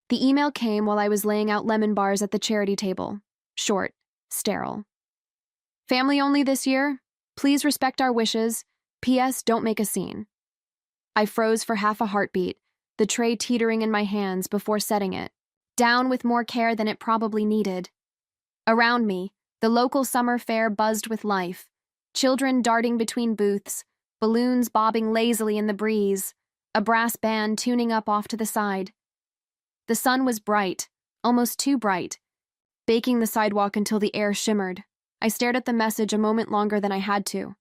The email came while I was laying out lemon bars at the charity table. Short, sterile. Family only this year. Please respect our wishes. P.S. Don't make a scene. I froze for half a heartbeat, the tray teetering in my hands before setting it down with more care than it probably needed. Around me, the local summer fair buzzed with life. Children darting between booths, balloons bobbing lazily in the breeze, a brass band tuning up off to the side. The sun was bright, almost too bright, baking the sidewalk until the air shimmered. I stared at the message a moment longer than I had to.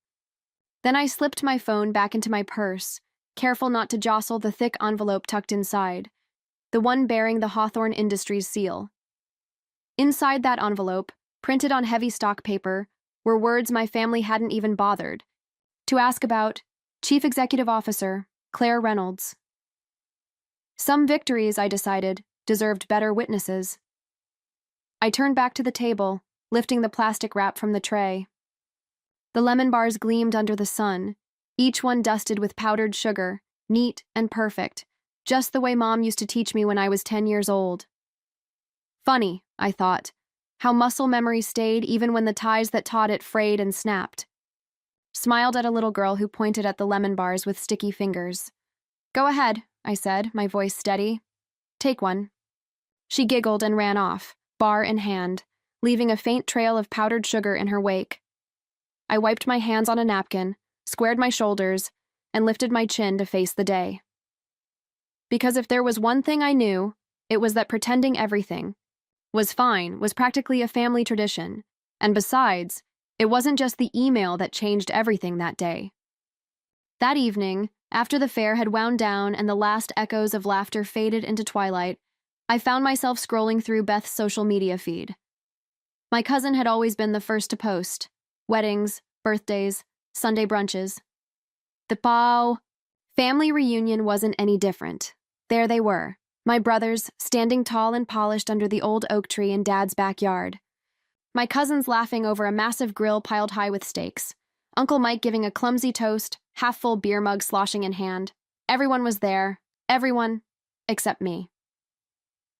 Then I slipped my phone back into my purse, careful not to jostle the thick envelope tucked inside, the one bearing the Hawthorne Industries seal. Inside that envelope, printed on heavy stock paper, were words my family hadn't even bothered to ask about. Chief Executive Officer, Claire Reynolds. Some victories, I decided, deserved better witnesses. I turned back to the table, lifting the plastic wrap from the tray. The lemon bars gleamed under the sun, each one dusted with powdered sugar, neat and perfect, just the way Mom used to teach me when I was 10 years old. Funny, I thought, how muscle memory stayed even when the ties that taught it frayed and snapped. Smiled at a little girl who pointed at the lemon bars with sticky fingers. Go ahead, I said, my voice steady. Take one. She giggled and ran off, bar in hand, leaving a faint trail of powdered sugar in her wake. I wiped my hands on a napkin, squared my shoulders, and lifted my chin to face the day. Because if there was one thing I knew, it was that pretending everything was fine was practically a family tradition, and besides, it wasn't just the email that changed everything that day. That evening, after the fair had wound down and the last echoes of laughter faded into twilight, I found myself scrolling through Beth's social media feed. My cousin had always been the first to post. Weddings, birthdays, Sunday brunches. The family reunion wasn't any different. There they were, my brothers, standing tall and polished under the old oak tree in Dad's backyard. My cousins laughing over a massive grill piled high with steaks. Uncle Mike giving a clumsy toast, half-full beer mug sloshing in hand. Everyone was there. Everyone, except me.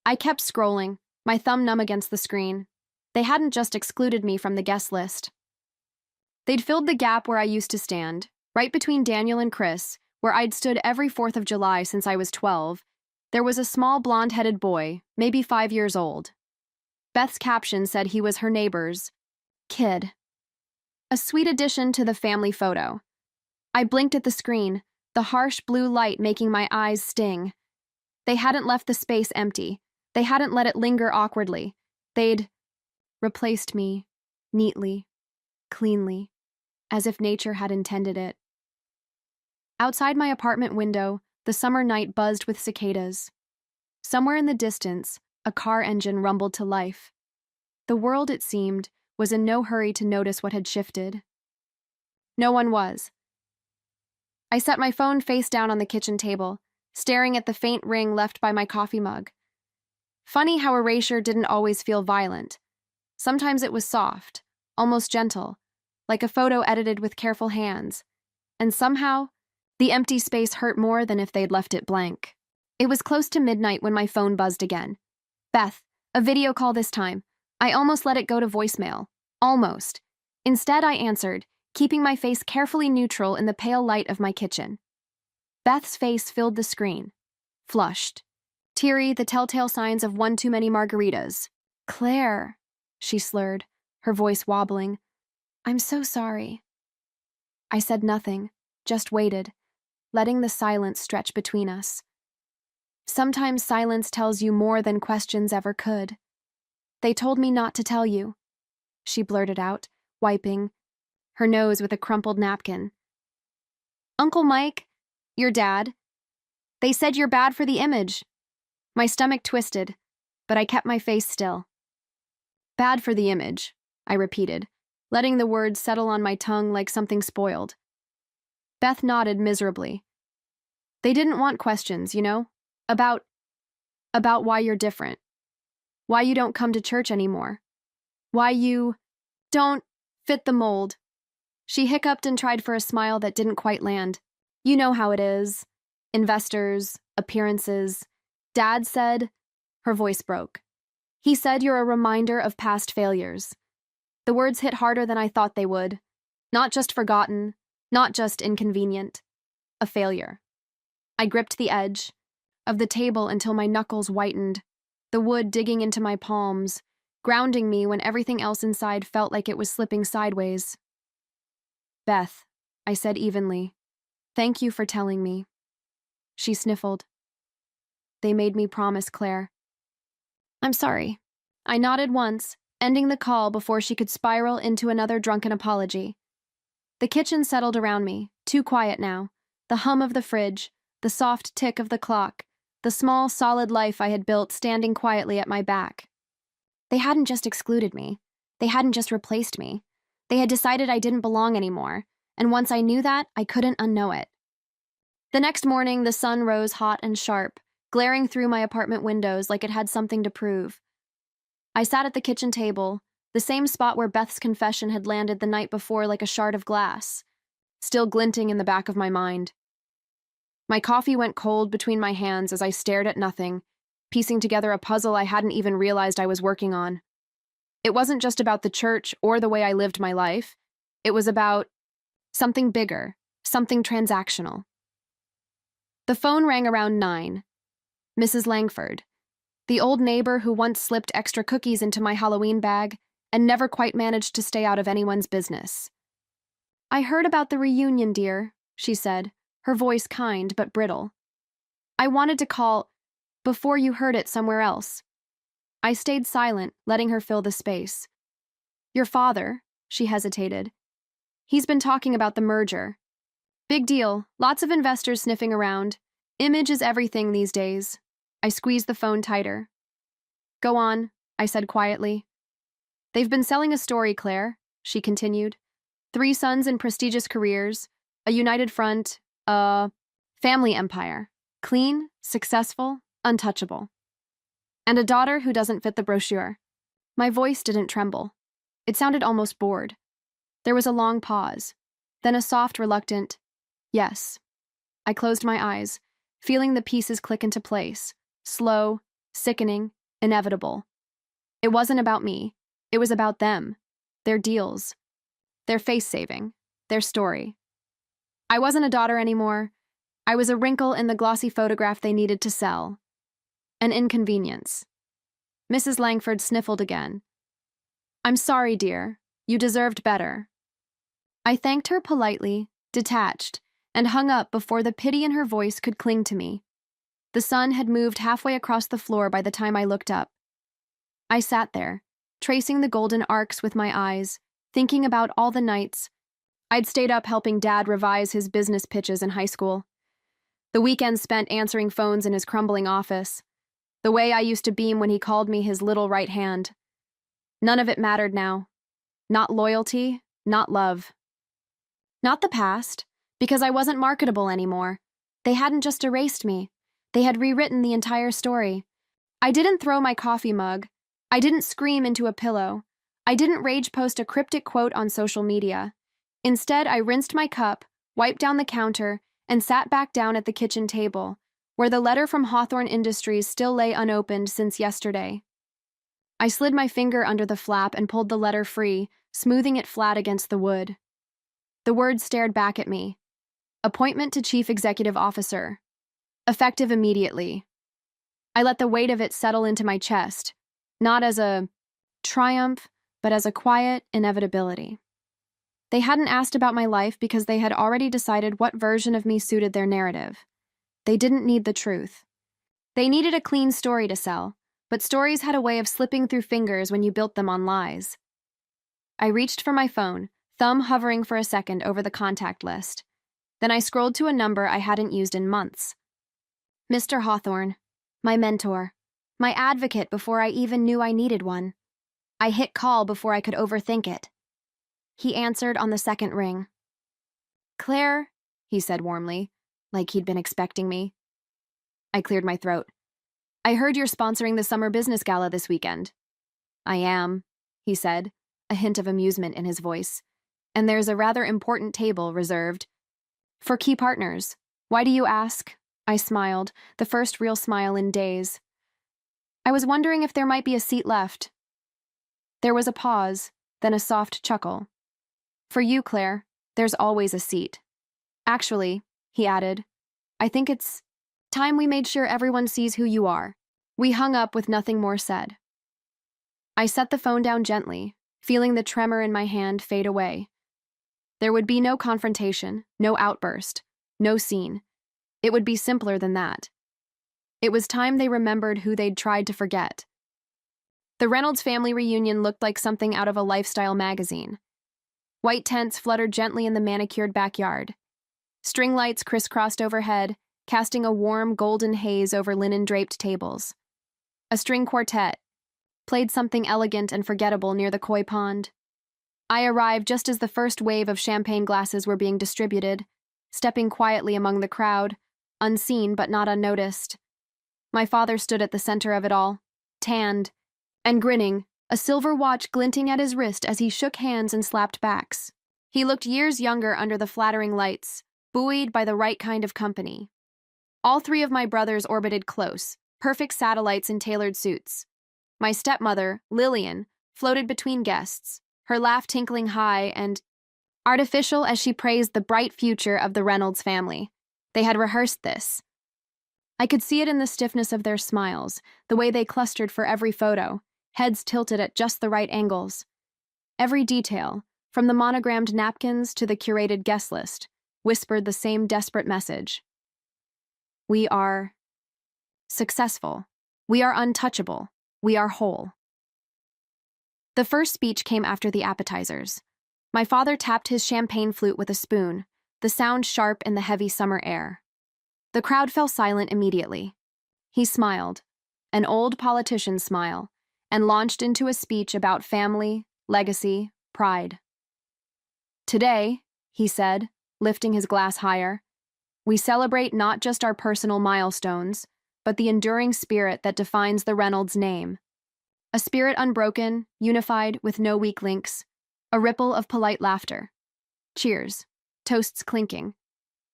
I kept scrolling, my thumb numb against the screen. They hadn't just excluded me from the guest list. They'd filled the gap where I used to stand, right between Daniel and Chris, where I'd stood every 4th of July since I was 12. There was a small blonde-headed boy, maybe 5 years old. Beth's caption said he was her neighbor's kid. A sweet addition to the family photo. I blinked at the screen, the harsh blue light making my eyes sting. They hadn't left the space empty. They hadn't let it linger awkwardly. They'd replaced me, neatly, cleanly, as if nature had intended it. Outside my apartment window, the summer night buzzed with cicadas. Somewhere in the distance, a car engine rumbled to life. The world, it seemed, was in no hurry to notice what had shifted. No one was. I set my phone face down on the kitchen table, staring at the faint ring left by my coffee mug. Funny how erasure didn't always feel violent. Sometimes it was soft, almost gentle, like a photo edited with careful hands. And somehow, the empty space hurt more than if they'd left it blank. It was close to midnight when my phone buzzed again. Beth, a video call this time. I almost let it go to voicemail. Almost. Instead, I answered, keeping my face carefully neutral in the pale light of my kitchen. Beth's face filled the screen. Flushed. Teary, the telltale signs of one too many margaritas. Claire, she slurred, her voice wobbling. I'm so sorry. I said nothing, just waited, letting the silence stretch between us. Sometimes silence tells you more than questions ever could. They told me not to tell you, she blurted out, wiping her nose with a crumpled napkin. Uncle Mike, your dad, they said you're bad for the image. My stomach twisted, but I kept my face still. Bad for the image, I repeated, letting the words settle on my tongue like something spoiled. Beth nodded miserably. They didn't want questions, you know, about why you're different. Why you don't come to church anymore. Why you don't fit the mold. She hiccuped and tried for a smile that didn't quite land. You know how it is. Investors, appearances. Dad said, Her voice broke. He said you're a reminder of past failures. The words hit harder than I thought they would. Not just forgotten, not just inconvenient. A failure. I gripped the edge of the table until my knuckles whitened, the wood digging into my palms, grounding me when everything else inside felt like it was slipping sideways. Beth, I said evenly, thank you for telling me. She sniffled. They made me promise, Claire. I'm sorry. I nodded once, ending the call before she could spiral into another drunken apology. The kitchen settled around me, too quiet now. The hum of the fridge, the soft tick of the clock, the small, solid life I had built standing quietly at my back. They hadn't just excluded me. They hadn't just replaced me. They had decided I didn't belong anymore, and once I knew that, I couldn't unknow it. The next morning, the sun rose hot and sharp, glaring through my apartment windows like it had something to prove. I sat at the kitchen table, the same spot where Beth's confession had landed the night before like a shard of glass, still glinting in the back of my mind. My coffee went cold between my hands as I stared at nothing, piecing together a puzzle I hadn't even realized I was working on. It wasn't just about the church or the way I lived my life. It was about something bigger, something transactional. The phone rang around 9. Mrs. Langford, the old neighbor who once slipped extra cookies into my Halloween bag and never quite managed to stay out of anyone's business. I heard about the reunion, dear, she said, her voice kind but brittle. I wanted to call before you heard it somewhere else. I stayed silent, letting her fill the space. Your father, she hesitated. He's been talking about the merger. Big deal, lots of investors sniffing around. Image is everything these days. I squeezed the phone tighter. Go on, I said quietly. They've been selling a story, Claire, she continued. 3 sons in prestigious careers, a united front, a family empire. Clean, successful, untouchable. And a daughter who doesn't fit the brochure. My voice didn't tremble. It sounded almost bored. There was a long pause, then a soft, reluctant, yes. I closed my eyes, feeling the pieces click into place, slow, sickening, inevitable. It wasn't about me. It was about them, their deals, their face-saving, their story. I wasn't a daughter anymore. I was a wrinkle in the glossy photograph they needed to sell. An inconvenience. Mrs. Langford sniffled again. I'm sorry, dear. You deserved better. I thanked her politely, detached, and hung up before the pity in her voice could cling to me. The sun had moved halfway across the floor by the time I looked up. I sat there, tracing the golden arcs with my eyes, thinking about all the nights I'd stayed up helping Dad revise his business pitches in high school. The weekends spent answering phones in his crumbling office. The way I used to beam when he called me his little right hand. None of it mattered now. Not loyalty, not love. Not the past, because I wasn't marketable anymore. They hadn't just erased me. They had rewritten the entire story. I didn't throw my coffee mug. I didn't scream into a pillow. I didn't rage post a cryptic quote on social media. Instead, I rinsed my cup, wiped down the counter, and sat back down at the kitchen table, where the letter from Hawthorne Industries still lay unopened since yesterday. I slid my finger under the flap and pulled the letter free, smoothing it flat against the wood. The words stared back at me. Appointment to Chief Executive Officer. Effective immediately. I let the weight of it settle into my chest, not as a triumph, but as a quiet inevitability. They hadn't asked about my life because they had already decided what version of me suited their narrative. They didn't need the truth. They needed a clean story to sell, but stories had a way of slipping through fingers when you built them on lies. I reached for my phone, thumb hovering for a second over the contact list. Then I scrolled to a number I hadn't used in months. Mr. Hawthorne, my mentor, my advocate before I even knew I needed one. I hit call before I could overthink it. He answered on the second ring. Claire, he said warmly, like he'd been expecting me. I cleared my throat. I heard you're sponsoring the summer business gala this weekend. I am, he said, a hint of amusement in his voice. And there's a rather important table reserved for key partners. Why do you ask? I smiled, the first real smile in days. I was wondering if there might be a seat left. There was a pause, then a soft chuckle. For you, Claire, there's always a seat. Actually, he added, I think it's time we made sure everyone sees who you are. We hung up with nothing more said. I set the phone down gently, feeling the tremor in my hand fade away. There would be no confrontation, no outburst, no scene. It would be simpler than that. It was time they remembered who they'd tried to forget. The Reynolds family reunion looked like something out of a lifestyle magazine. White tents fluttered gently in the manicured backyard. String lights crisscrossed overhead, casting a warm golden haze over linen-draped tables. A string quartet played something elegant and forgettable near the koi pond. I arrived just as the first wave of champagne glasses were being distributed, stepping quietly among the crowd, unseen but not unnoticed. My father stood at the center of it all, tanned and grinning, a silver watch glinting at his wrist as he shook hands and slapped backs. He looked years younger under the flattering lights, buoyed by the right kind of company. All three of my brothers orbited close, perfect satellites in tailored suits. My stepmother, Lillian, floated between guests, her laugh tinkling high and artificial as she praised the bright future of the Reynolds family. They had rehearsed this. I could see it in the stiffness of their smiles, the way they clustered for every photo, heads tilted at just the right angles. Every detail, from the monogrammed napkins to the curated guest list, whispered the same desperate message. We are successful. We are untouchable. We are whole. The first speech came after the appetizers. My father tapped his champagne flute with a spoon, the sound sharp in the heavy summer air. The crowd fell silent immediately. He smiled, an old politician's smile, and launched into a speech about family, legacy, pride. Today, he said, lifting his glass higher, we celebrate not just our personal milestones, but the enduring spirit that defines the Reynolds name. A spirit unbroken, unified, with no weak links, a ripple of polite laughter. Cheers. Toasts clinking.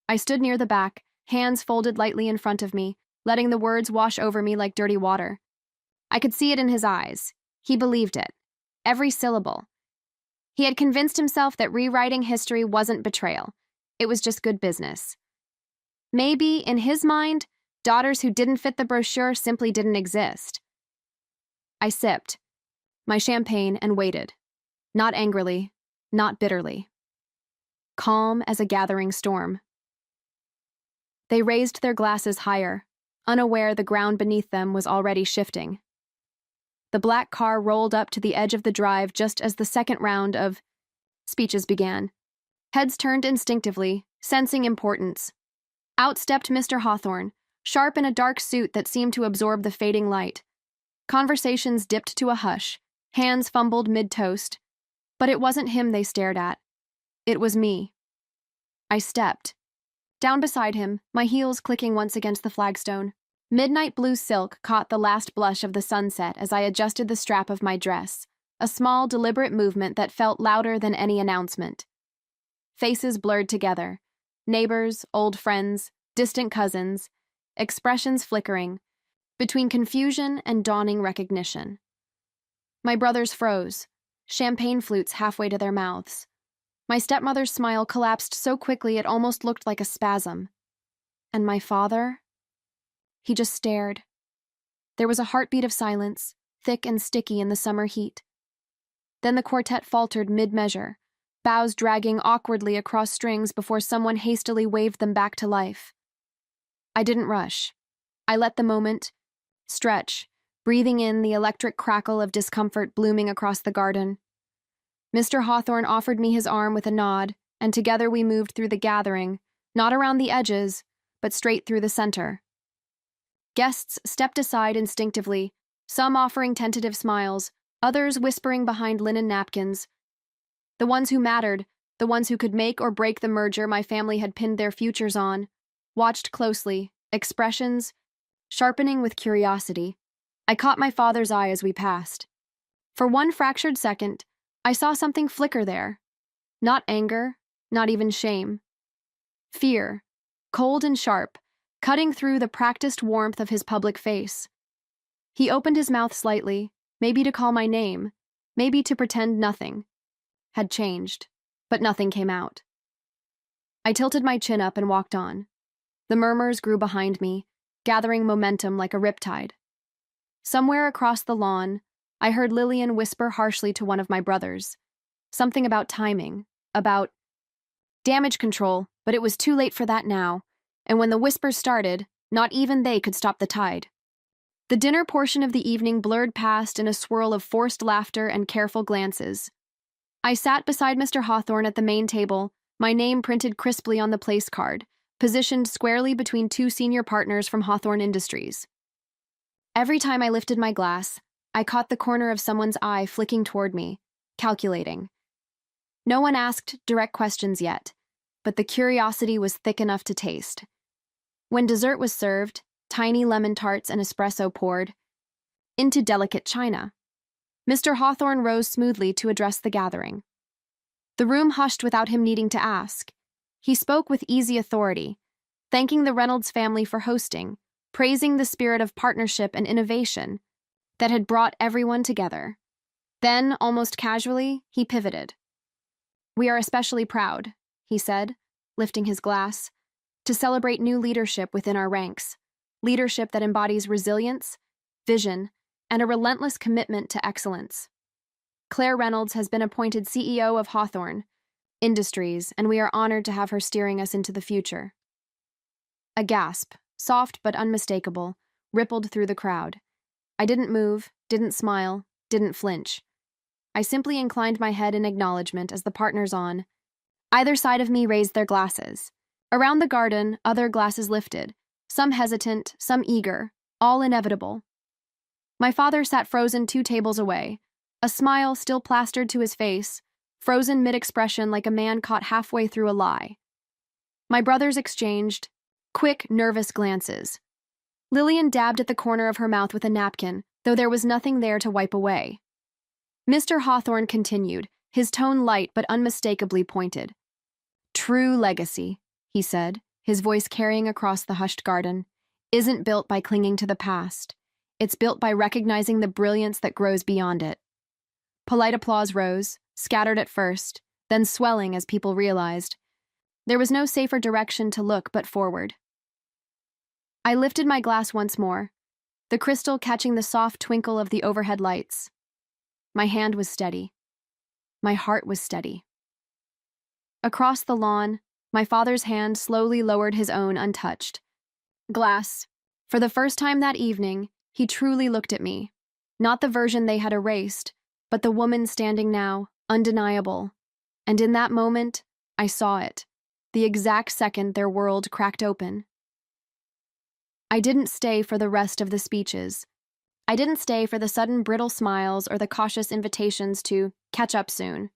I stood near the back, hands folded lightly in front of me, letting the words wash over me like dirty water. I could see it in his eyes. He believed it. Every syllable. He had convinced himself that rewriting history wasn't betrayal. It was just good business. Maybe, in his mind, daughters who didn't fit the brochure simply didn't exist. I sipped my champagne and waited. Not angrily, not bitterly. Calm as a gathering storm. They raised their glasses higher, unaware the ground beneath them was already shifting. The black car rolled up to the edge of the drive just as the second round of speeches began. Heads turned instinctively, sensing importance. Out stepped Mr. Hawthorne, sharp in a dark suit that seemed to absorb the fading light. Conversations dipped to a hush, hands fumbled mid-toast. But it wasn't him they stared at. It was me. I stepped. Down beside him, my heels clicking once against the flagstone. Midnight blue silk caught the last blush of the sunset as I adjusted the strap of my dress, a small, deliberate movement that felt louder than any announcement. Faces blurred together. Neighbors, old friends, distant cousins, expressions flickering, between confusion and dawning recognition. My brothers froze, champagne flutes halfway to their mouths. My stepmother's smile collapsed so quickly it almost looked like a spasm. And my father? He just stared. There was a heartbeat of silence, thick and sticky in the summer heat. Then the quartet faltered mid-measure, bows dragging awkwardly across strings before someone hastily waved them back to life. I didn't rush. I let the moment stretch, breathing in the electric crackle of discomfort blooming across the garden. Mr. Hawthorne offered me his arm with a nod, and together we moved through the gathering, not around the edges, but straight through the center. Guests stepped aside instinctively, some offering tentative smiles, others whispering behind linen napkins. The ones who mattered, the ones who could make or break the merger my family had pinned their futures on, watched closely, expressions sharpening with curiosity. I caught my father's eye as we passed. For one fractured second, I saw something flicker there. Not anger, not even shame. Fear, cold and sharp, cutting through the practiced warmth of his public face. He opened his mouth slightly, maybe to call my name, maybe to pretend nothing had changed, but nothing came out. I tilted my chin up and walked on. The murmurs grew behind me, gathering momentum like a riptide. Somewhere across the lawn, I heard Lillian whisper harshly to one of my brothers. Something about timing, about damage control, but it was too late for that now, and when the whispers started, not even they could stop the tide. The dinner portion of the evening blurred past in a swirl of forced laughter and careful glances. I sat beside Mr. Hawthorne at the main table, my name printed crisply on the place card, positioned squarely between two senior partners from Hawthorne Industries. Every time I lifted my glass, I caught the corner of someone's eye flicking toward me, calculating. No one asked direct questions yet, but the curiosity was thick enough to taste. When dessert was served, tiny lemon tarts and espresso poured into delicate china. Mr. Hawthorne rose smoothly to address the gathering. The room hushed without him needing to ask. He spoke with easy authority, thanking the Reynolds family for hosting, praising the spirit of partnership and innovation that had brought everyone together. Then, almost casually, he pivoted. "We are especially proud," he said, lifting his glass, "to celebrate new leadership within our ranks, leadership that embodies resilience, vision, and a relentless commitment to excellence. Claire Reynolds has been appointed CEO of Hawthorne Industries, and we are honored to have her steering us into the future." A gasp, soft but unmistakable, rippled through the crowd. I didn't move, didn't smile, didn't flinch. I simply inclined my head in acknowledgement as the partners on either side of me raised their glasses. Around the garden, other glasses lifted, some hesitant, some eager, all inevitable. My father sat frozen 2 tables away, a smile still plastered to his face, frozen mid-expression like a man caught halfway through a lie. My brothers exchanged quick, nervous glances. Lillian dabbed at the corner of her mouth with a napkin, though there was nothing there to wipe away. Mr. Hawthorne continued, his tone light but unmistakably pointed. "True legacy," he said, his voice carrying across the hushed garden, "isn't built by clinging to the past. It's built by recognizing the brilliance that grows beyond it." Polite applause rose, scattered at first, then swelling as people realized. There was no safer direction to look but forward. I lifted my glass once more, the crystal catching the soft twinkle of the overhead lights. My hand was steady. My heart was steady. Across the lawn, my father's hand slowly lowered his own untouched glass. For the first time that evening, he truly looked at me. Not the version they had erased, but the woman standing now, undeniable. And in that moment, I saw it, the exact second their world cracked open. I didn't stay for the rest of the speeches. I didn't stay for the sudden brittle smiles or the cautious invitations to catch up soon.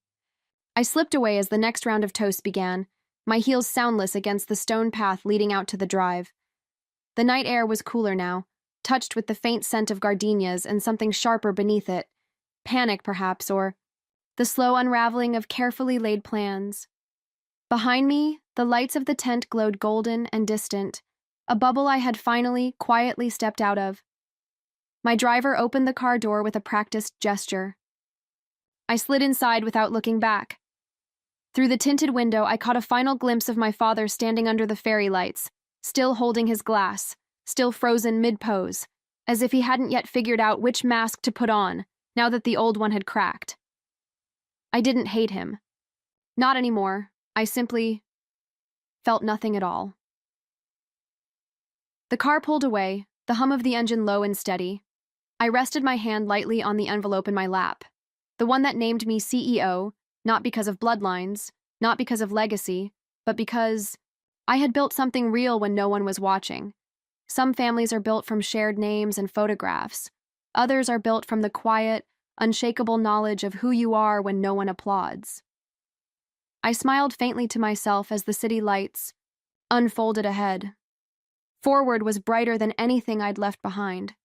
I slipped away as the next round of toasts began, my heels soundless against the stone path leading out to the drive. The night air was cooler now, touched with the faint scent of gardenias and something sharper beneath it. Panic, perhaps, or the slow unraveling of carefully laid plans. Behind me, the lights of the tent glowed golden and distant, a bubble I had finally, quietly stepped out of. My driver opened the car door with a practiced gesture. I slid inside without looking back. Through the tinted window, I caught a final glimpse of my father standing under the fairy lights, still holding his glass, still frozen mid-pose, as if he hadn't yet figured out which mask to put on, now that the old one had cracked. I didn't hate him. Not anymore. I simply felt nothing at all. The car pulled away, the hum of the engine low and steady. I rested my hand lightly on the envelope in my lap, the one that named me CEO, not because of bloodlines, not because of legacy, but because I had built something real when no one was watching. Some families are built from shared names and photographs. Others are built from the quiet, unshakable knowledge of who you are when no one applauds. I smiled faintly to myself as the city lights unfolded ahead. Forward was brighter than anything I'd left behind.